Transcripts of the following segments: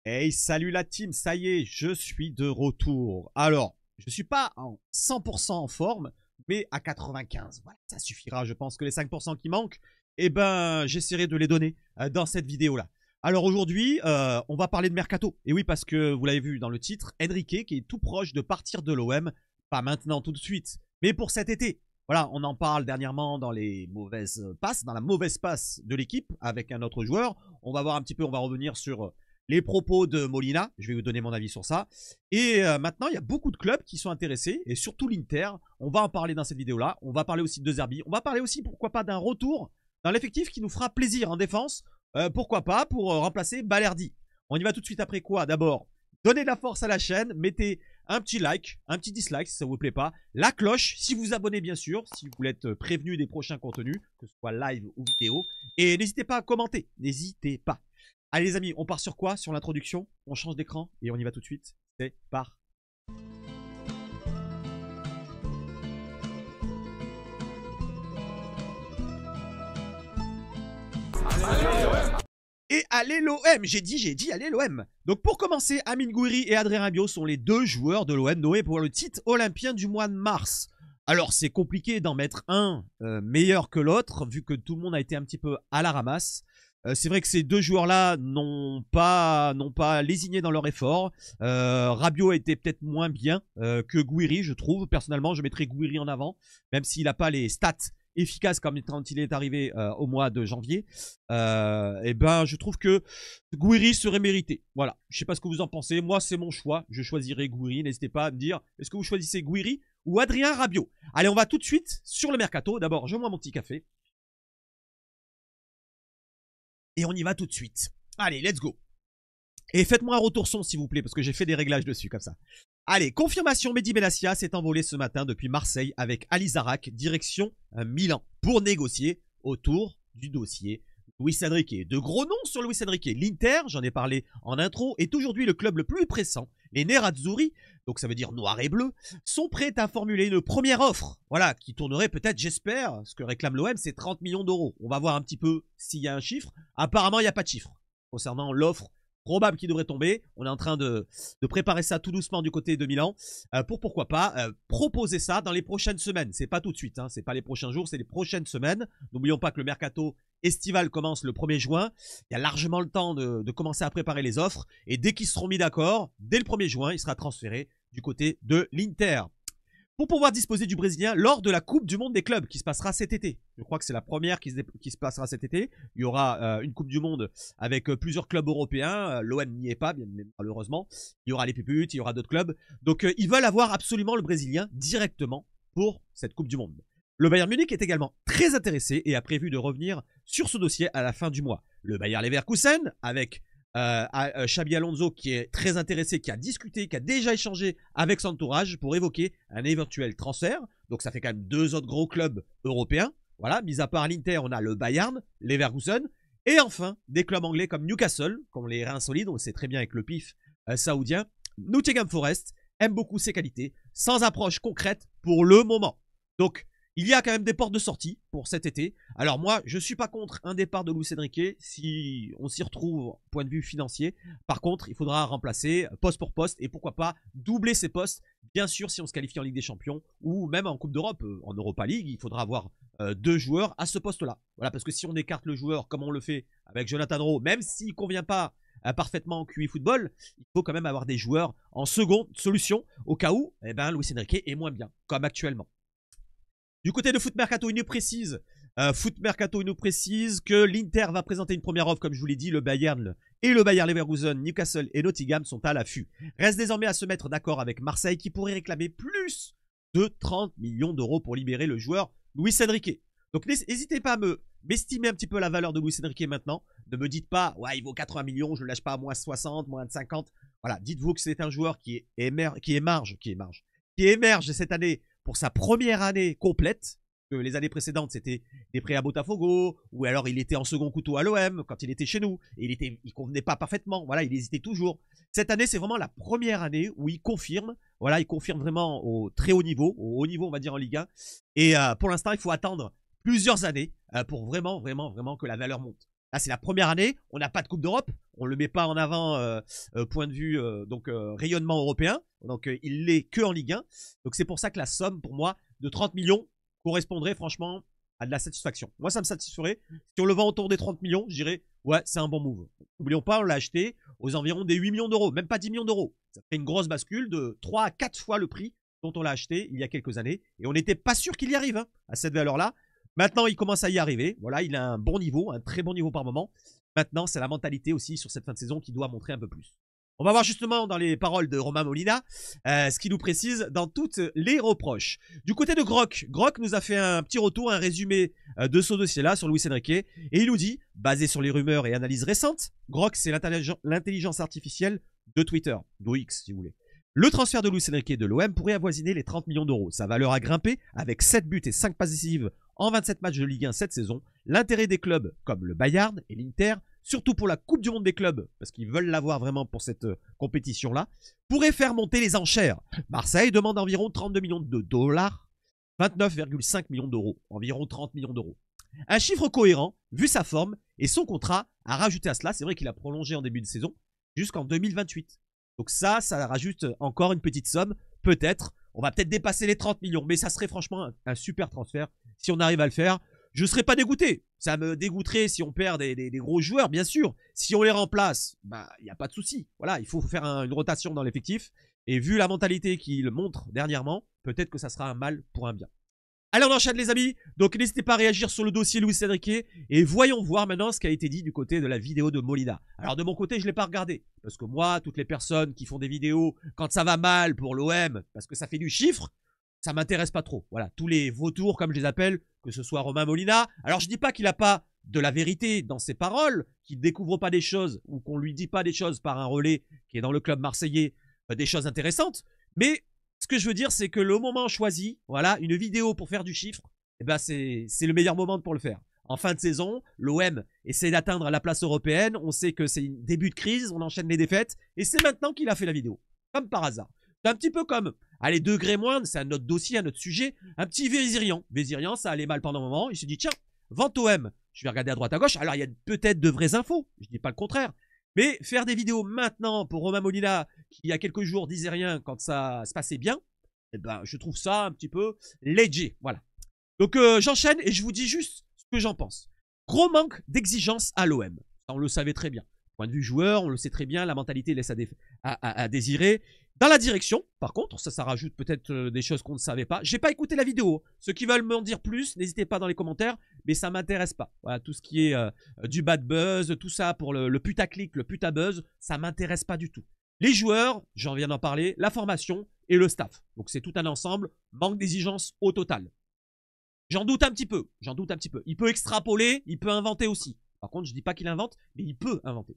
Hey, salut la team, ça y est, je suis de retour. Alors, je suis pas en 100% en forme, mais à 95. Voilà, ça suffira. Je pense que les 5% qui manquent, eh ben, j'essaierai de les donner dans cette vidéo-là. Alors aujourd'hui, on va parler de Mercato. Et oui, parce que vous l'avez vu dans le titre, Enrique qui est tout proche de partir de l'OM. Pas maintenant, tout de suite, mais pour cet été. Voilà, on en parle dernièrement dans les mauvaises passes, dans la mauvaise passe de l'équipe avec un autre joueur. On va voir un petit peu, on va revenir sur les propos de Molina. Je vais vous donner mon avis sur ça. Et maintenant, il y a beaucoup de clubs qui sont intéressés, et surtout l'Inter. On va en parler dans cette vidéo-là. On va parler aussi de Zerbi. On va parler aussi, pourquoi pas, d'un retour dans l'effectif qui nous fera plaisir en défense. Pourquoi pas, pour remplacer Balerdi. On y va tout de suite après quoi? D'abord, donnez de la force à la chaîne. Mettez un petit like, un petit dislike si ça vous plaît pas. La cloche, si vous vous abonnez bien sûr, si vous voulez être prévenu des prochains contenus, que ce soit live ou vidéo. Et n'hésitez pas à commenter, n'hésitez pas. Allez les amis, on part sur quoi? Sur l'introduction, on change d'écran et on y va tout de suite. C'est parti. Et allez l'OM, j'ai dit allez l'OM. Donc pour commencer, Amine Gouiri et Adrien Rabiot sont les deux joueurs de l'OM nommés pour le titre olympien du mois de mars. Alors c'est compliqué d'en mettre un meilleur que l'autre, vu que tout le monde a été un petit peu à la ramasse. C'est vrai que ces deux joueurs-là n'ont pas lésiné dans leur effort. Rabiot a été peut-être moins bien que Gouiri, je trouve. Personnellement, je mettrais Gouiri en avant, même s'il n'a pas les stats efficace comme quand il est arrivé au mois de janvier, et ben je trouve que Gouiri serait mérité. Voilà, je sais pas ce que vous en pensez. Moi, c'est mon choix. Je choisirai Gouiri. N'hésitez pas à me dire, est-ce que vous choisissez Gouiri ou Adrien Rabiot? Allez, on va tout de suite sur le mercato. D'abord, je bois mon petit café. Et on y va tout de suite. Allez, let's go. Et faites-moi un retour son, s'il vous plaît, parce que j'ai fait des réglages dessus, comme ça. Allez, confirmation, Mehdi Benassia s'est envolé ce matin depuis Marseille avec Ali Zarak, direction Milan, pour négocier autour du dossier Luis Enrique. De gros noms sur Luis Enrique. L'Inter, j'en ai parlé en intro, est aujourd'hui le club le plus pressant. Les Nerazzurri, donc ça veut dire noir et bleu, sont prêts à formuler une première offre. Voilà, qui tournerait peut-être, j'espère, ce que réclame l'OM, c'est 30 millions d'euros. On va voir un petit peu s'il y a un chiffre. Apparemment, il n'y a pas de chiffre concernant l'offre probable qui devrait tomber. On est en train de préparer ça tout doucement du côté de Milan pour pourquoi pas proposer ça dans les prochaines semaines. C'est pas tout de suite, hein, c'est pas les prochains jours, c'est les prochaines semaines. N'oublions pas que le mercato estival commence le 1er juin. Il y a largement le temps de commencer à préparer les offres. Et dès qu'ils seront mis d'accord, dès le 1er juin, il sera transféré du côté de l'Inter pour pouvoir disposer du Brésilien lors de la Coupe du Monde des clubs qui se passera cet été. Je crois que c'est la première qui se passera cet été. Il y aura une Coupe du Monde avec plusieurs clubs européens. L'OM n'y est pas, bien malheureusement. Il y aura les Puputes, il y aura d'autres clubs. Donc ils veulent avoir absolument le Brésilien directement pour cette Coupe du Monde. Le Bayern Munich est également très intéressé et a prévu de revenir sur ce dossier à la fin du mois. Le Bayer Leverkusen, avec Xabi Alonso qui est très intéressé, qui a discuté, qui a déjà échangé avec son entourage pour évoquer un éventuel transfert. Donc ça fait quand même deux autres gros clubs européens. Voilà, mis à part l'Inter, on a le Bayern, Leverkusen et enfin des clubs anglais comme Newcastle, comme les reins solides, on le sait très bien avec le pif saoudien. Nottingham Forest aime beaucoup ses qualités, sans approche concrète pour le moment. Donc il y a quand même des portes de sortie pour cet été. Alors moi, je ne suis pas contre un départ de Luis Enrique si on s'y retrouve point de vue financier. Par contre, il faudra remplacer poste pour poste et pourquoi pas doubler ses postes. Bien sûr, si on se qualifie en Ligue des Champions ou même en Coupe d'Europe, en Europa League, il faudra avoir deux joueurs à ce poste-là. Voilà, parce que si on écarte le joueur comme on le fait avec Jonathan Rowe, même s'il ne convient pas parfaitement en QI football, il faut quand même avoir des joueurs en seconde solution au cas où Luis Enrique est moins bien, comme actuellement. Du côté de Foot Mercato, il nous précise que l'Inter va présenter une première offre, comme je vous l'ai dit, le Bayern et le Bayer Leverkusen, Newcastle et Nottingham sont à l'affût. Reste désormais à se mettre d'accord avec Marseille qui pourrait réclamer plus de 30 millions d'euros pour libérer le joueur Luis Enrique. Donc n'hésitez pas à m'estimer un petit peu la valeur de Luis Enrique maintenant. Ne me dites pas, ouais, il vaut 80 millions, je ne le lâche pas à moins 60, moins de 50. Voilà, dites-vous que c'est un joueur qui émerge cette année pour sa première année complète. Que les années précédentes, c'était des prêts à Botafogo, ou alors il était en second couteau à l'OM quand il était chez nous, et il convenait pas parfaitement, voilà, il hésitait toujours. Cette année, c'est vraiment la première année où il confirme, voilà, il confirme vraiment au très haut niveau, au haut niveau, on va dire en Ligue 1, et pour l'instant, il faut attendre plusieurs années pour vraiment que la valeur monte. Là, c'est la première année. On n'a pas de Coupe d'Europe. On le met pas en avant point de vue rayonnement européen. Donc, il l'est que en Ligue 1. Donc, c'est pour ça que la somme, pour moi, de 30 millions correspondrait franchement à de la satisfaction. Moi, ça me satisferait. Si on le vend autour des 30 millions, je dirais, ouais, c'est un bon move. N'oublions pas, on l'a acheté aux environs des 8 millions d'euros, même pas 10 millions d'euros. Ça fait une grosse bascule de 3 à 4 fois le prix dont on l'a acheté il y a quelques années. Et on n'était pas sûr qu'il y arrive à cette valeur-là. Maintenant, il commence à y arriver. Voilà, il a un bon niveau, un très bon niveau par moment. Maintenant, c'est la mentalité aussi sur cette fin de saison qui doit montrer un peu plus. On va voir justement dans les paroles de Romain Molina ce qu'il nous précise dans toutes les reproches. Du côté de Grock, Grock nous a fait un petit retour, un résumé de ce dossier-là sur Luis Enrique. Et il nous dit, basé sur les rumeurs et analyses récentes, Grock, c'est l'intelligence artificielle de Twitter, d'OX si vous voulez. Le transfert de Luis Enrique de l'OM pourrait avoisiner les 30 millions d'euros. Sa valeur a grimpé avec 7 buts et 5 passes décisives en 27 matchs de Ligue 1 cette saison. L'intérêt des clubs comme le Bayern et l'Inter, surtout pour la Coupe du Monde des clubs, parce qu'ils veulent l'avoir vraiment pour cette compétition-là, pourrait faire monter les enchères. Marseille demande environ 32 millions de dollars, 29,5 millions d'euros, environ 30 millions d'euros. Un chiffre cohérent, vu sa forme et son contrat, à rajouter à cela, c'est vrai qu'il a prolongé en début de saison, jusqu'en 2028. Donc ça rajoute encore une petite somme, peut-être. On va peut-être dépasser les 30 millions, mais ça serait franchement un super transfert si on arrive à le faire. Je ne serais pas dégoûté. Ça me dégoûterait si on perd des gros joueurs, bien sûr. Si on les remplace, bah, il n'y a pas de souci. Voilà, il faut faire une rotation dans l'effectif. Et vu la mentalité qu'il montre dernièrement, peut-être que ça sera un mal pour un bien. Allez, on enchaîne les amis. Donc n'hésitez pas à réagir sur le dossier Luis Enrique. Et voyons voir maintenant ce qui a été dit du côté de la vidéo de Molina. Alors de mon côté, je ne l'ai pas regardé. Parce que moi, toutes les personnes qui font des vidéos quand ça va mal pour l'OM, parce que ça fait du chiffre, ça m'intéresse pas trop. Voilà, tous les vautours, comme je les appelle, que ce soit Romain Molina. Alors je dis pas qu'il n'a pas de la vérité dans ses paroles, qu'il ne découvre pas des choses, ou qu'on lui dit pas des choses par un relais qui est dans le club marseillais, des choses intéressantes. Mais ce que je veux dire, c'est que le moment choisi, voilà, une vidéo pour faire du chiffre, eh ben c'est le meilleur moment pour le faire. En fin de saison, l'OM essaie d'atteindre la place européenne. On sait que c'est un début de crise, on enchaîne les défaites. Et c'est maintenant qu'il a fait la vidéo. Comme par hasard. C'est un petit peu comme, allez, degré moindre, c'est un autre dossier, un autre sujet. Un petit Vézirian. Vézirian, ça allait mal pendant un moment. Il s'est dit, tiens, vente OM. Je vais regarder à droite à gauche. Alors, il y a peut-être de vraies infos. Je dis pas le contraire. Mais faire des vidéos maintenant pour Romain Molina, qui il y a quelques jours disait rien quand ça se passait bien, eh ben, je trouve ça un petit peu léger. Voilà. Donc, j'enchaîne et je vous dis juste ce que j'en pense. Gros manque d'exigence à l'OM. On le savait très bien. Point de vue joueur, on le sait très bien, la mentalité laisse à désirer. Dans la direction, par contre, ça rajoute peut-être des choses qu'on ne savait pas. J'ai pas écouté la vidéo. Ceux qui veulent m'en dire plus, n'hésitez pas dans les commentaires, mais ça m'intéresse pas. Voilà, tout ce qui est du bad buzz, tout ça pour le putaclic, le putabuzz, ça m'intéresse pas du tout. Les joueurs, j'en viens d'en parler, la formation et le staff. Donc c'est tout un ensemble, manque d'exigence au total. J'en doute un petit peu, Il peut extrapoler, il peut inventer aussi. Par contre, je dis pas qu'il invente, mais il peut inventer.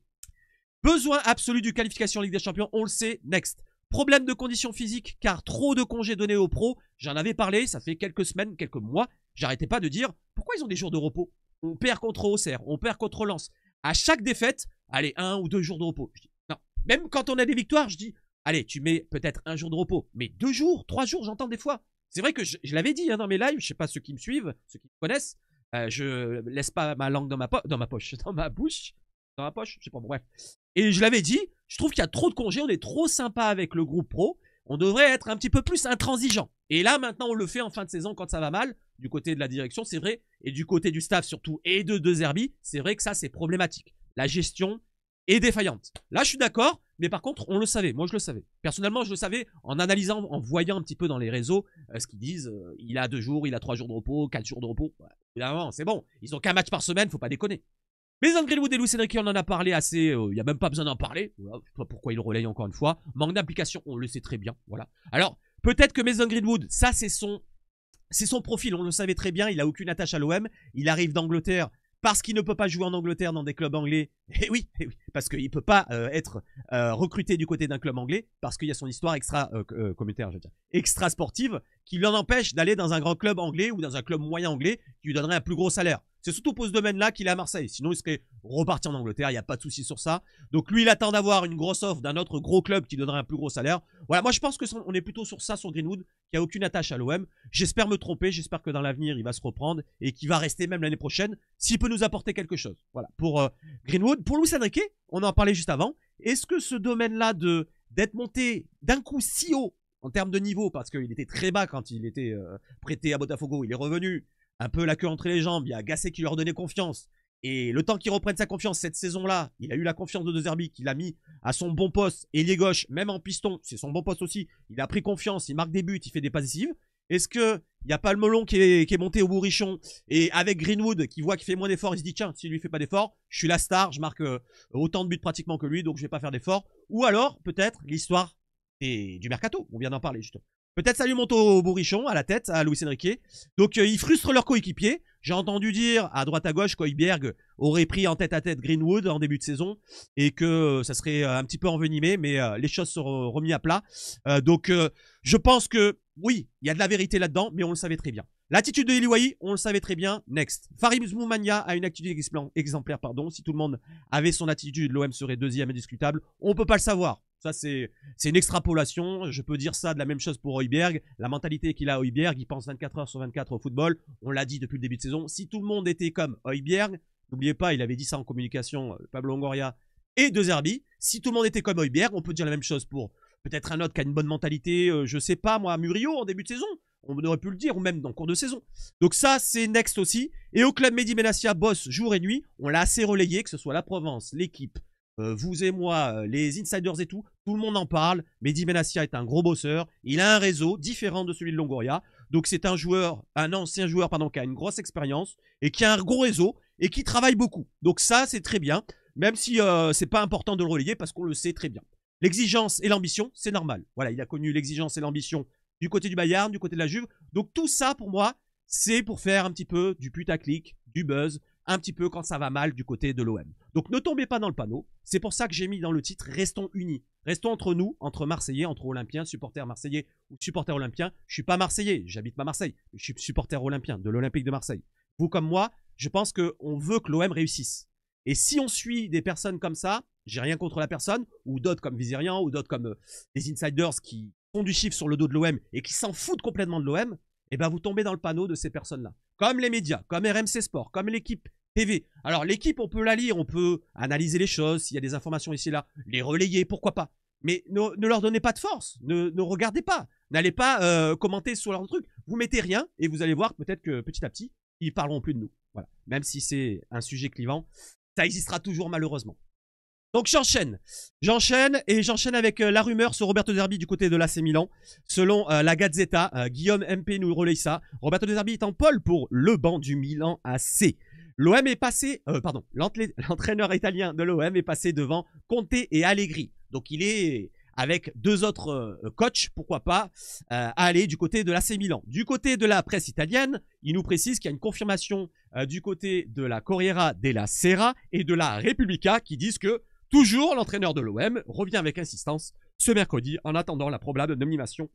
Besoin absolu du qualification en Ligue des Champions, on le sait, next. Problème de conditions physiques, car trop de congés donnés aux pros. J'en avais parlé, ça fait quelques semaines, quelques mois. J'arrêtais pas de dire, pourquoi ils ont des jours de repos? On perd contre Auxerre, on perd contre Lens. À chaque défaite, allez, 1 ou 2 jours de repos. Je dis, non. Même quand on a des victoires, je dis, allez, tu mets peut-être 1 jour de repos. Mais 2 jours, 3 jours, j'entends des fois. C'est vrai que je l'avais dit dans mes lives, je sais pas ceux qui me suivent, ceux qui me connaissent. Je laisse pas ma langue dans ma bouche, dans ma poche, je sais pas, bon, bref. Et je l'avais dit, je trouve qu'il y a trop de congés, on est trop sympa avec le groupe pro, on devrait être un petit peu plus intransigeant. Et là, maintenant, on le fait en fin de saison quand ça va mal, du côté de la direction, c'est vrai, et du côté du staff surtout, et de Zerbi, c'est vrai que ça, c'est problématique. La gestion est défaillante. Là, je suis d'accord, mais par contre, on le savait, moi je le savais. Personnellement, je le savais en analysant, en voyant un petit peu dans les réseaux ce qu'ils disent, il a 2 jours, il a 3 jours de repos, 4 jours de repos. Ouais, évidemment, c'est bon, ils ont qu'un match par semaine, faut pas déconner. Mason Greenwood et Luis Enrique, on en a parlé assez, il n'y a même pas besoin d'en parler. Voilà, je sais pas pourquoi il le relaye encore une fois. Manque d'implication, on le sait très bien. Voilà. Alors, peut-être que Mason Greenwood, ça c'est son profil, on le savait très bien, il a aucune attache à l'OM. Il arrive d'Angleterre parce qu'il ne peut pas jouer en Angleterre dans des clubs anglais. Et oui, parce qu'il ne peut pas être recruté du côté d'un club anglais, parce qu'il y a son histoire communautaire, je veux dire, extra sportive, qui l'en empêche d'aller dans un grand club anglais ou dans un club moyen anglais qui lui donnerait un plus gros salaire. C'est surtout pour ce domaine-là qu'il est à Marseille. Sinon, il serait reparti en Angleterre. Il n'y a pas de souci sur ça. Donc, lui, il attend d'avoir une grosse offre d'un autre gros club qui donnerait un plus gros salaire. Voilà, moi je pense que on est plutôt sur ça, sur Greenwood, qui a aucune attache à l'OM. J'espère me tromper, j'espère que dans l'avenir il va se reprendre et qu'il va rester même l'année prochaine, s'il peut nous apporter quelque chose. Voilà, pour Greenwood. Pour Luis Enrique, on en parlait juste avant. Est-ce que ce domaine-là d'être monté d'un coup si haut en termes de niveau, parce qu'il était très bas quand il était prêté à Botafogo, il est revenu un peu la queue entre les jambes, il y a Gasset qui lui a redonné confiance. Et le temps qu'il reprenne sa confiance cette saison-là, il a eu la confiance de De Zerbi qu'il a mis à son bon poste, ailier gauche, même en piston, c'est son bon poste aussi. Il a pris confiance, il marque des buts, il fait des passes décisives. Est-ce que il y a pas le melon qui est monté au bourrichon et avec Greenwood qui voit qu'il fait moins d'efforts, il se dit tiens, s'il lui fait pas d'efforts, je suis la star, je marque autant de buts pratiquement que lui, donc je vais pas faire d'efforts. Ou alors peut-être l'histoire du mercato, on vient d'en parler justement. Peut-être ça lui monte au bourrichon, à la tête, à Luis Enrique. Donc ils frustrent leurs coéquipiers. J'ai entendu dire à droite à gauche qu'Højbjerg aurait pris en tête à tête Greenwood en début de saison et que ça serait un petit peu envenimé, mais les choses seront remises à plat. Donc je pense que oui, il y a de la vérité là-dedans, mais on le savait très bien. L'attitude de Eliwahi, on le savait très bien. Next. Farid Moumania a une attitude exemplaire, pardon. Si tout le monde avait son attitude, l'OM serait deuxième indiscutable. On peut pas le savoir. Ça, c'est une extrapolation. Je peux dire ça de la même chose pour Højbjerg. La mentalité qu'il a à Højbjerg, il pense 24 heures sur 24 au football. On l'a dit depuis le début de saison. Si tout le monde était comme Højbjerg, n'oubliez pas, il avait dit ça en communication, Pablo Longoria et De Zerbi. Si tout le monde était comme Højbjerg, on peut dire la même chose pour peut-être un autre qui a une bonne mentalité, je sais pas moi, Murillo en début de saison. On aurait pu le dire, ou même dans le cours de saison. Donc ça, c'est next aussi. Et au club, Mehdi Benassia bosse jour et nuit. On l'a assez relayé, que ce soit la Provence, l'équipe, vous et moi, les insiders et tout le monde en parle. Mehdi Benassia est un gros bosseur. Il a un réseau différent de celui de Longoria. Donc c'est un ancien joueur qui a une grosse expérience et qui a un gros réseau et qui travaille beaucoup. Donc ça, c'est très bien. Même si c'est pas important de le relayer parce qu'on le sait très bien. L'exigence et l'ambition, c'est normal. Voilà, il a connu l'exigence et l'ambition du côté du Bayern, du côté de la Juve. Donc tout ça, pour moi, c'est pour faire un petit peu du putaclic, du buzz, un petit peu quand ça va mal du côté de l'OM. Donc ne tombez pas dans le panneau. C'est pour ça que j'ai mis dans le titre « Restons unis ». Restons entre nous, entre Marseillais, entre Olympiens, supporters marseillais ou supporters olympiens. Je suis pas Marseillais, j'habite pas Marseille. Je suis supporter olympien de l'Olympique de Marseille. Vous comme moi, je pense qu'on veut que l'OM réussisse. Et si on suit des personnes comme ça, j'ai rien contre la personne, ou d'autres comme Vizirian, ou d'autres comme des insiders qui font du chiffre sur le dos de l'OM et qui s'en foutent complètement de l'OM, eh ben vous tombez dans le panneau de ces personnes-là. Comme les médias, comme RMC Sport, comme l'équipe TV. Alors l'équipe, on peut la lire, on peut analyser les choses, s'il y a des informations ici et là, les relayer, pourquoi pas. Mais ne leur donnez pas de force, ne regardez pas, n'allez pas commenter sur leur truc. Vous mettez rien et vous allez voir peut-être que petit à petit, ils parleront plus de nous. Voilà. Même si c'est un sujet clivant, ça existera toujours malheureusement. Donc j'enchaîne avec la rumeur sur Roberto De Zerbi du côté de l'AC Milan. Selon la Gazzetta, Guillaume MP nous relaye ça. Roberto De Zerbi est en pole pour le banc du Milan AC. L'OM est passé, l'entraîneur italien de l'OM est passé devant Conte et Allegri. Donc il est avec deux autres coachs, pourquoi pas, aller du côté de l'AC Milan. Du côté de la presse italienne, il nous précise qu'il y a une confirmation du côté de la Corriere della Sera et de la Repubblica qui disent que toujours l'entraîneur de l'OM revient avec insistance ce mercredi en attendant la probable nomination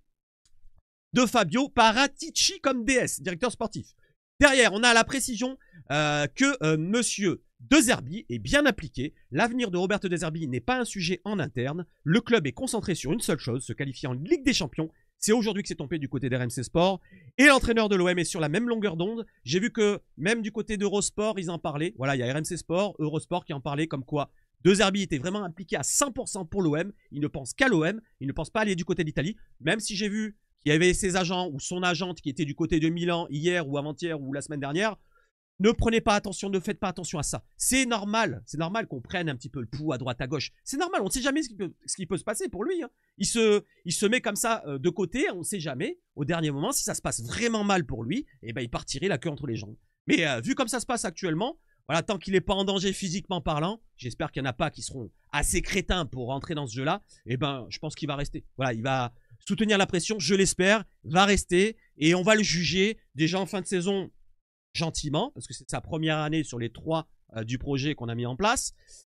de Fabio Paratici comme DS, directeur sportif. Derrière, on a la précision que monsieur De Zerbi est bien appliqué. L'avenir de Roberto De Zerbi n'est pas un sujet en interne. Le club est concentré sur une seule chose, se qualifier en Ligue des Champions. C'est aujourd'hui que c'est tombé du côté d'RMC Sport. Et l'entraîneur de l'OM est sur la même longueur d'onde. J'ai vu que même du côté d'Eurosport, ils en parlaient. Voilà, il y a RMC Sport, Eurosport qui en parlait comme quoi De Zerbi était vraiment impliqué à 100% pour l'OM. Il ne pense qu'à l'OM. Il ne pense pas aller du côté d'Italie. Même si j'ai vu qu'il y avait ses agents ou son agente qui était du côté de Milan hier ou avant-hier ou la semaine dernière. Ne prenez pas attention, ne faites pas attention à ça. C'est normal qu'on prenne un petit peu le pouls à droite, à gauche. C'est normal, on ne sait jamais ce qui peut se passer pour lui. Hein. Il se met comme ça de côté, on ne sait jamais. Au dernier moment, si ça se passe vraiment mal pour lui, eh ben, il partirait la queue entre les jambes. Mais vu comme ça se passe actuellement, voilà, tant qu'il n'est pas en danger physiquement parlant, j'espère qu'il n'y en a pas qui seront assez crétins pour rentrer dans ce jeu-là, eh ben, je pense qu'il va rester. Voilà, il va soutenir la pression, je l'espère, va rester et on va le juger déjà en fin de saison gentiment, parce que c'est sa première année sur les 3 du projet qu'on a mis en place.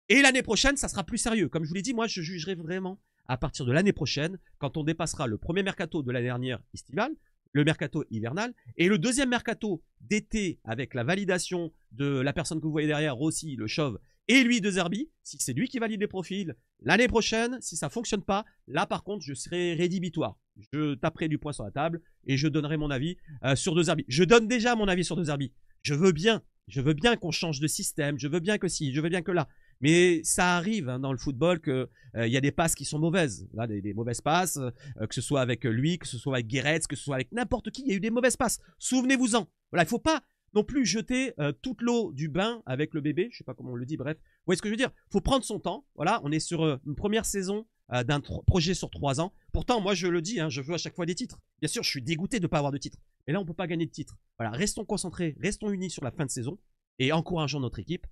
Et l'année prochaine, ça sera plus sérieux. Comme je vous l'ai dit, moi, je jugerai vraiment à partir de l'année prochaine, quand on dépassera le premier mercato de l'année dernière estivale, le mercato hivernal, et le deuxième mercato d'été avec la validation de la personne que vous voyez derrière, Rossi, le chauve, et lui De Zerbi, si c'est lui qui valide les profils, l'année prochaine, si ça fonctionne pas, là par contre, je serai rédhibitoire. Je taperai du poing sur la table et je donnerai mon avis sur De Zerbi. Je donne déjà mon avis sur De Zerbi. Je veux bien qu'on change de système, je veux bien que si, je veux bien que là. Mais ça arrive dans le football qu'il y a des passes qui sont mauvaises. Là, des mauvaises passes, que ce soit avec lui, que ce soit avec Guéret, que ce soit avec n'importe qui, il y a eu des mauvaises passes. Souvenez-vous-en. Voilà, il ne faut pas non plus jeter toute l'eau du bain avec le bébé. Je ne sais pas comment on le dit, bref. Vous voyez ce que je veux dire? Il faut prendre son temps. Voilà, on est sur une première saison d'un projet sur 3 ans. Pourtant, moi, je le dis, je veux à chaque fois des titres. Bien sûr, je suis dégoûté de ne pas avoir de titres. Mais là, on ne peut pas gagner de titres. Voilà, restons concentrés, restons unis sur la fin de saison et encourageons notre équipe.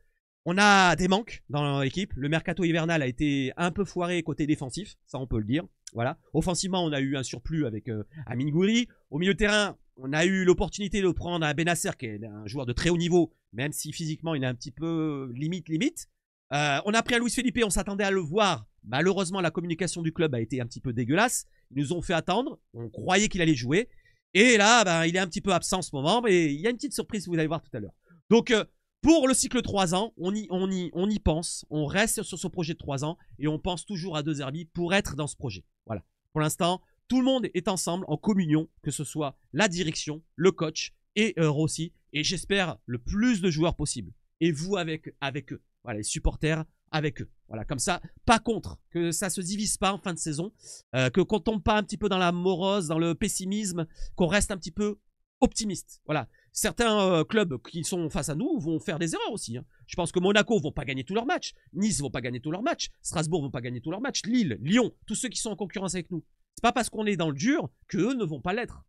On a des manques dans l'équipe. Le mercato hivernal a été un peu foiré côté défensif, ça on peut le dire. Voilà. Offensivement, on a eu un surplus avec Amine Gouiri. Au milieu de terrain, on a eu l'opportunité de prendre un Benasser qui est un joueur de très haut niveau, même si physiquement il est un petit peu limite. On a pris un Luis Felipe, on s'attendait à le voir. Malheureusement, la communication du club a été un petit peu dégueulasse. Ils nous ont fait attendre. On croyait qu'il allait jouer. Et là, il est un petit peu absent en ce moment. Mais il y a une petite surprise, vous allez voir tout à l'heure. Donc, pour le cycle 3 ans, on y pense. On reste sur ce projet de 3 ans. Et on pense toujours à De Zerbi pour être dans ce projet. Voilà. Pour l'instant, tout le monde est ensemble, en communion. Que ce soit la direction, le coach et Rossi. Et j'espère le plus de joueurs possible. Et vous avec eux. Voilà, les supporters avec eux. Voilà, comme ça, pas contre, que ça se divise pas en fin de saison, qu'on tombe pas un petit peu dans la morose, dans le pessimisme, qu'on reste un petit peu optimiste. Voilà, certains clubs qui sont face à nous vont faire des erreurs aussi. Je pense que Monaco vont pas gagner tous leurs matchs, Nice vont pas gagner tous leurs matchs, Strasbourg vont pas gagner tous leurs matchs, Lille, Lyon, tous ceux qui sont en concurrence avec nous. C'est pas parce qu'on est dans le dur qu'eux ne vont pas l'être.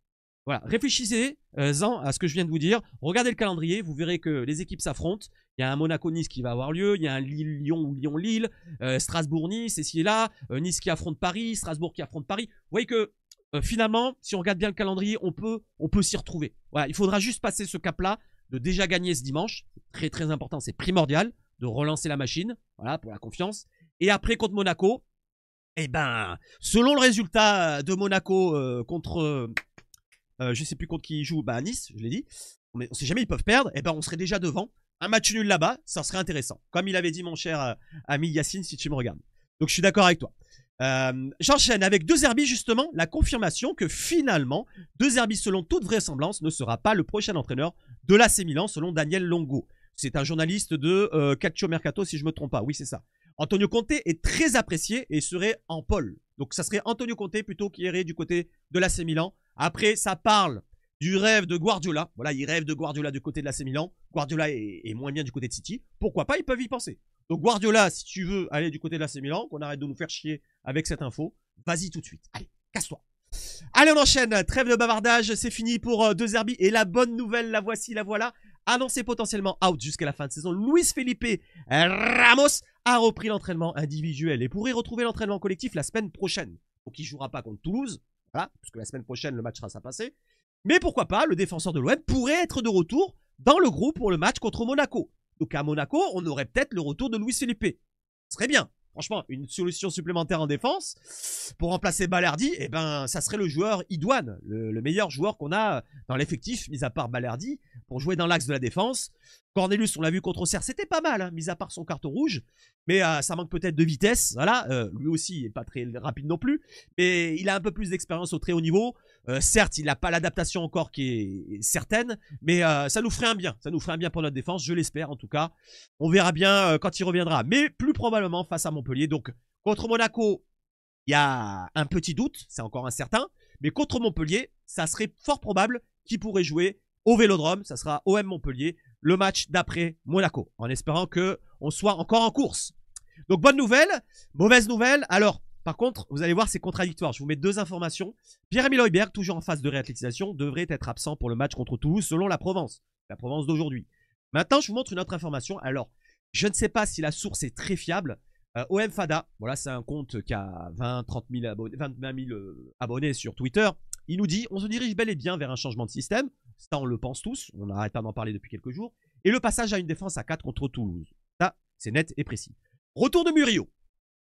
Voilà, réfléchissez-en à ce que je viens de vous dire. Regardez le calendrier, vous verrez que les équipes s'affrontent. Il y a un Monaco-Nice qui va avoir lieu, il y a un Lille-Lyon ou Lyon-Lille, Strasbourg-Nice, ici et là, Nice qui affronte Paris, Strasbourg qui affronte Paris. Vous voyez que finalement, si on regarde bien le calendrier, on peut s'y retrouver. Voilà, il faudra juste passer ce cap-là de déjà gagner ce dimanche. C'est très très important, c'est primordial de relancer la machine, voilà, pour la confiance. Et après contre Monaco, eh ben, selon le résultat de Monaco contre... je sais plus contre qui ils jouent, à Nice, je l'ai dit. Mais on sait jamais, ils peuvent perdre. Et ben on serait déjà devant. Un match nul là-bas, ça serait intéressant. Comme il avait dit mon cher ami Yacine, si tu me regardes. Donc je suis d'accord avec toi. J'enchaîne avec De Zerbi justement, la confirmation que finalement, De Zerbi selon toute vraisemblance ne sera pas le prochain entraîneur de l'AC Milan selon Daniel Longo. C'est un journaliste de Calcio Mercato si je me trompe pas. Oui c'est ça. Antonio Conte est très apprécié et serait en pôle. Donc ça serait Antonio Conte plutôt qui irait du côté de l'AC Milan. Après, ça parle du rêve de Guardiola. Voilà, il rêve de Guardiola du côté de l'AC Milan. Guardiola est moins bien du côté de City. Pourquoi pas, ils peuvent y penser. Donc Guardiola, si tu veux aller du côté de l'AC Milan, qu'on arrête de nous faire chier avec cette info, vas-y tout de suite. Allez, casse-toi. Allez, on enchaîne. Trêve de bavardage, c'est fini pour De Zerbi. Et la bonne nouvelle, la voici, la voilà. Annoncé potentiellement out jusqu'à la fin de saison, Luis Felipe Ramos a repris l'entraînement individuel et pourrait retrouver l'entraînement collectif la semaine prochaine. Donc il ne jouera pas contre Toulouse. Voilà, parce que la semaine prochaine, le match sera passé. Mais pourquoi pas, le défenseur de l'OM pourrait être de retour dans le groupe pour le match contre Monaco. Donc à Monaco, on aurait peut-être le retour de Luis Felipe. Ce serait bien. Franchement, une solution supplémentaire en défense pour remplacer Balerdi, eh ben, ça serait le joueur idoine, le meilleur joueur qu'on a dans l'effectif, mis à part Balerdi, pour jouer dans l'axe de la défense. Cornelius, on l'a vu contre Auxerre, c'était pas mal, mis à part son carton rouge, mais ça manque peut-être de vitesse. Voilà, lui aussi, il n'est pas très rapide non plus, mais il a un peu plus d'expérience au très haut niveau. Certes, il n'a pas l'adaptation encore qui est certaine, mais ça nous ferait un bien. Ça nous ferait un bien pour notre défense, je l'espère en tout cas. On verra bien quand il reviendra, mais plus probablement face à Montpellier. Donc, contre Monaco, il y a un petit doute, c'est encore incertain, mais contre Montpellier, ça serait fort probable qu'il pourrait jouer au Vélodrome. Ça sera OM Montpellier, le match d'après Monaco, en espérant qu'on soit encore en course. Donc, bonne nouvelle, mauvaise nouvelle. Alors, par contre, vous allez voir, c'est contradictoire. Je vous mets deux informations. Pierre-Emile Højbjerg, toujours en phase de réathlétisation, devrait être absent pour le match contre Toulouse, selon la Provence d'aujourd'hui. Maintenant, je vous montre une autre information. Alors, je ne sais pas si la source est très fiable. OM Fada, voilà, c'est un compte qui a 20 000 abonnés sur Twitter. Il nous dit, on se dirige bel et bien vers un changement de système. Ça, on le pense tous. On n'arrête pas d'en parler depuis quelques jours. Et le passage à une défense à 4 contre Toulouse. Ça, c'est net et précis. Retour de Murillo.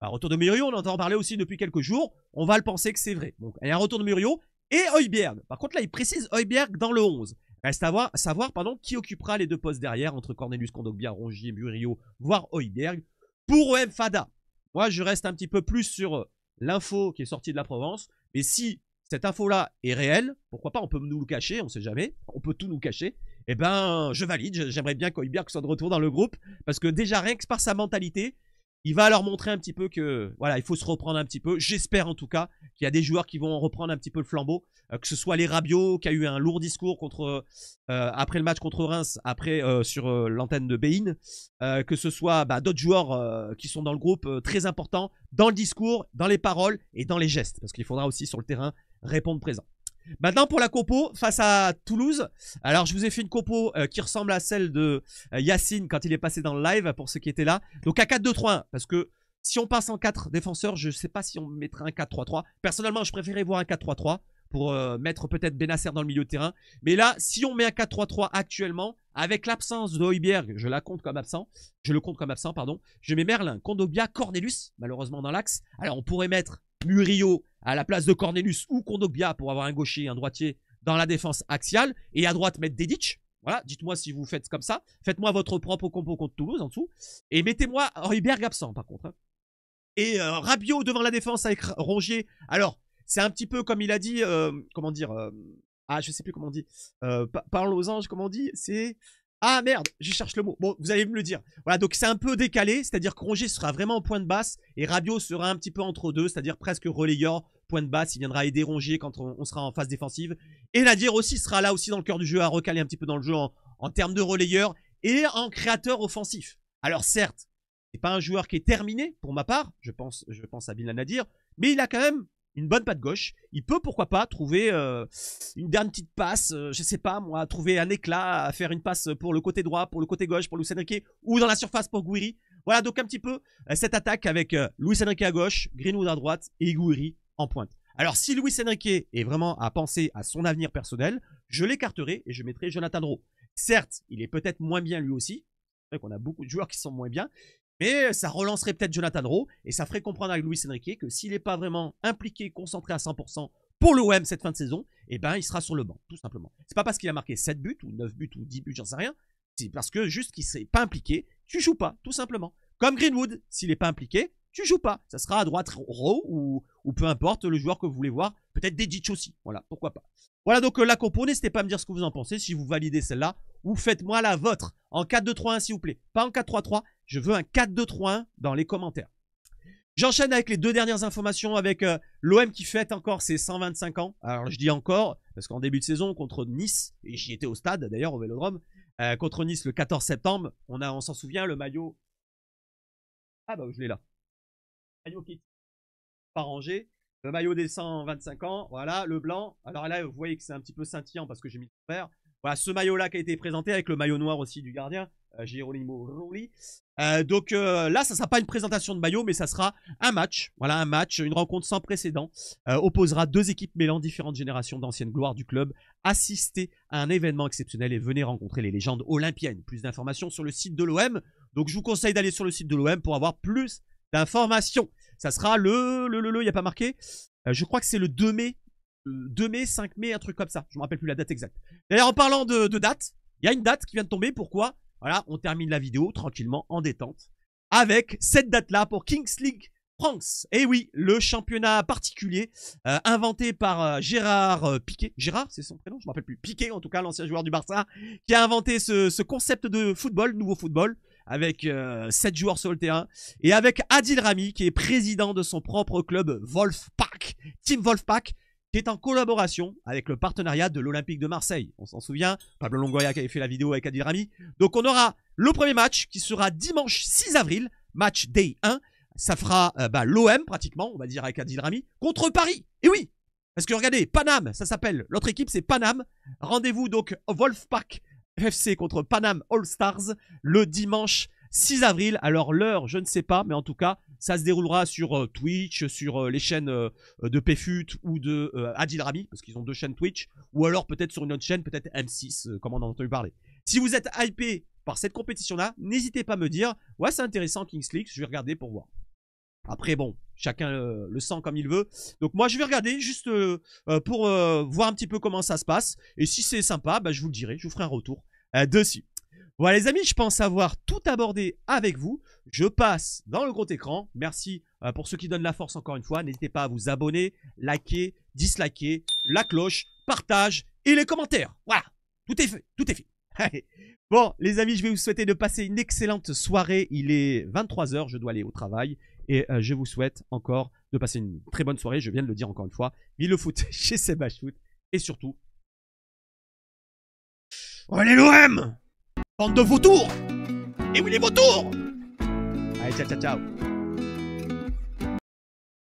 Retour de Murillo, on entend parler aussi depuis quelques jours. On va le penser que c'est vrai. Donc, il y a un retour de Murillo et Højbjerg. Par contre, là, il précise Højbjerg dans le 11. Reste à savoir pardon, qui occupera les deux postes derrière entre Cornelius Kondogbia, Rongier, Murillo, voire Højbjerg. Pour OM Fada, moi je reste un petit peu plus sur l'info qui est sortie de la Provence. Mais si cette info-là est réelle, pourquoi pas, on peut nous le cacher, on sait jamais, on peut tout nous cacher. Eh ben, je valide, j'aimerais bien qu'Højbjerg soit de retour dans le groupe. Parce que déjà, rien que par sa mentalité, il va leur montrer un petit peu que, voilà, il faut se reprendre un petit peu. J'espère en tout cas qu'il y a des joueurs qui vont reprendre un petit peu le flambeau. Que ce soit les Rabiot, qui a eu un lourd discours après le match contre Reims, sur l'antenne de Bein. Que ce soit d'autres joueurs qui sont dans le groupe, très importants, dans le discours, dans les paroles et dans les gestes. Parce qu'il faudra aussi sur le terrain répondre présent. Maintenant pour la compo face à Toulouse. Alors je vous ai fait une compo qui ressemble à celle de Yacine quand il est passé dans le live pour ceux qui étaient là. Donc à 4-2-3-1 parce que si on passe en 4 défenseurs, je ne sais pas si on mettrait un 4-3-3. Personnellement je préférais voir un 4-3-3 pour mettre peut-être Benasser dans le milieu de terrain. Mais là si on met un 4-3-3 actuellement avec l'absence de Højbjerg, je le compte comme absent, pardon. Je mets Merlin, Kondogbia, Cornelius malheureusement dans l'axe. Alors on pourrait mettre Murillo à la place de Cornelius ou Kondogbia pour avoir un gaucher et un droitier dans la défense axiale. Et à droite, mettre Dedic. Voilà, dites-moi si vous faites comme ça. Faites-moi votre propre compo contre Toulouse en dessous. Et mettez-moi Højbjerg absent par contre. Et Rabiot devant la défense avec Rongier. Alors, c'est un petit peu comme il a dit, comment dire, je sais plus comment on dit. Parle aux anges, comment on dit. C'est... Ah merde, je cherche le mot. Bon, vous allez me le dire. Voilà, donc c'est un peu décalé, c'est-à-dire que Rongier sera vraiment en point de basse et Rabiot sera un petit peu entre deux, c'est-à-dire presque relayeur, point de basse. Il viendra aider Rongier quand on sera en phase défensive. Et Nadir aussi sera là aussi dans le cœur du jeu à recaler un petit peu dans le jeu en termes de relayeur et en créateur offensif. Alors certes, c'est pas un joueur qui est terminé pour ma part, je pense à Bilal Nadir, mais il a quand même une bonne patte gauche. Il peut pourquoi pas trouver une dernière petite passe, je sais pas moi, trouver un éclat, à faire une passe pour le côté droit, pour le côté gauche, pour Luis Enrique ou dans la surface pour Gouiri. Voilà donc un petit peu cette attaque avec Luis Enrique à gauche, Greenwood à droite et Gouiri en pointe. Alors si Luis Enrique est vraiment à penser à son avenir personnel, je l'écarterai et je mettrai Jonathan Rowe. Certes, il est peut-être moins bien lui aussi. C'est vrai qu'on a beaucoup de joueurs qui sont moins bien. Mais ça relancerait peut-être Jonathan Rowe et ça ferait comprendre avec Luis Enrique que s'il n'est pas vraiment impliqué, concentré à 100% pour l'OM cette fin de saison, eh ben il sera sur le banc, tout simplement. C'est pas parce qu'il a marqué 7 buts ou 9 buts ou 10 buts, j'en sais rien. C'est parce que juste qu'il ne s'est pas impliqué, tu joues pas, tout simplement. Comme Greenwood, s'il n'est pas impliqué, tu joues pas. Ça sera à droite Rowe ou peu importe le joueur que vous voulez voir. Peut-être Dedic aussi. Voilà, pourquoi pas. Voilà donc la compo. N'hésitez pas à me dire ce que vous en pensez. Si vous validez celle-là, ou faites-moi la vôtre en 4-2-3-1 s'il vous plaît. Pas en 4-3-3. Je veux un 4-2-3-1 dans les commentaires. J'enchaîne avec les deux dernières informations avec l'OM qui fête encore ses 125 ans. Alors je dis encore, parce qu'en début de saison contre Nice, et j'y étais au stade d'ailleurs au Vélodrome, contre Nice le 14 septembre, on s'en souvient, le maillot... Ah bah je l'ai là. Le maillot qui est pas rangé. Le maillot des 125 ans, voilà, le blanc. Alors là, vous voyez que c'est un petit peu scintillant parce que j'ai mis le vert. Voilà, ce maillot-là qui a été présenté avec le maillot noir aussi du gardien, Geronimo Rulli. Donc là, ça sera pas une présentation de maillot, mais ça sera un match. Voilà, un match, une rencontre sans précédent. Opposera deux équipes mêlant différentes générations d'anciennes gloires du club. Assistez à un événement exceptionnel et venez rencontrer les légendes olympiennes. Plus d'informations sur le site de l'OM. Donc je vous conseille d'aller sur le site de l'OM pour avoir plus d'informations. Ça sera il n'y a pas marqué. Je crois que c'est le 2 mai. 2 mai, 5 mai, un truc comme ça. Je ne me rappelle plus la date exacte. D'ailleurs, en parlant de date, il y a une date qui vient de tomber. Pourquoi? Voilà, on termine la vidéo tranquillement, en détente, avec cette date-là pour Kings League France. Et oui, le championnat particulier inventé par Gérard Piqué. Gérard, c'est son prénom? Je ne me rappelle plus. Piqué, en tout cas, l'ancien joueur du Barça, qui a inventé ce concept de football, nouveau football, avec 7 joueurs sur le terrain, et avec Adil Rami, qui est président de son propre club Wolfpack, Team Wolfpack, qui est en collaboration avec le partenariat de l'Olympique de Marseille. On s'en souvient, Pablo Longoria qui avait fait la vidéo avec Adil Rami. Donc on aura le premier match qui sera dimanche 6 avril, match day 1. Ça fera l'OM pratiquement, on va dire avec Adil Rami, contre Paris. Et oui, parce que regardez, Paname, ça s'appelle, l'autre équipe c'est Paname. Rendez-vous donc Wolfpack FC contre Paname All Stars le dimanche 6 avril. Alors l'heure, je ne sais pas, mais en tout cas, ça se déroulera sur Twitch, sur les chaînes de PFUT ou de Adil Rami, parce qu'ils ont deux chaînes Twitch, ou alors peut-être sur une autre chaîne, peut-être M6, comme on en a entendu parler. Si vous êtes hypé par cette compétition-là, n'hésitez pas à me dire, ouais c'est intéressant Kings League, je vais regarder pour voir. Après, bon, chacun le sent comme il veut. Donc moi, je vais regarder juste pour voir un petit peu comment ça se passe. Et si c'est sympa, bah, je vous le dirai. Je vous ferai un retour dessus. Voilà les amis, je pense avoir tout abordé avec vous. Je passe dans le gros écran. Merci pour ceux qui donnent la force encore une fois. N'hésitez pas à vous abonner, liker, disliker, la cloche, partage et les commentaires. Voilà, tout est fait, tout est fait. Allez. Bon les amis, je vais vous souhaiter de passer une excellente soirée. Il est 23 h, je dois aller au travail. Et je vous souhaite encore de passer une très bonne soirée. Je viens de le dire encore une fois. Vive le foot chez Seba Foot. Et surtout... Allez l'OM! Bande de vautours! Et oui les vautours! Allez, ciao, ciao, ciao!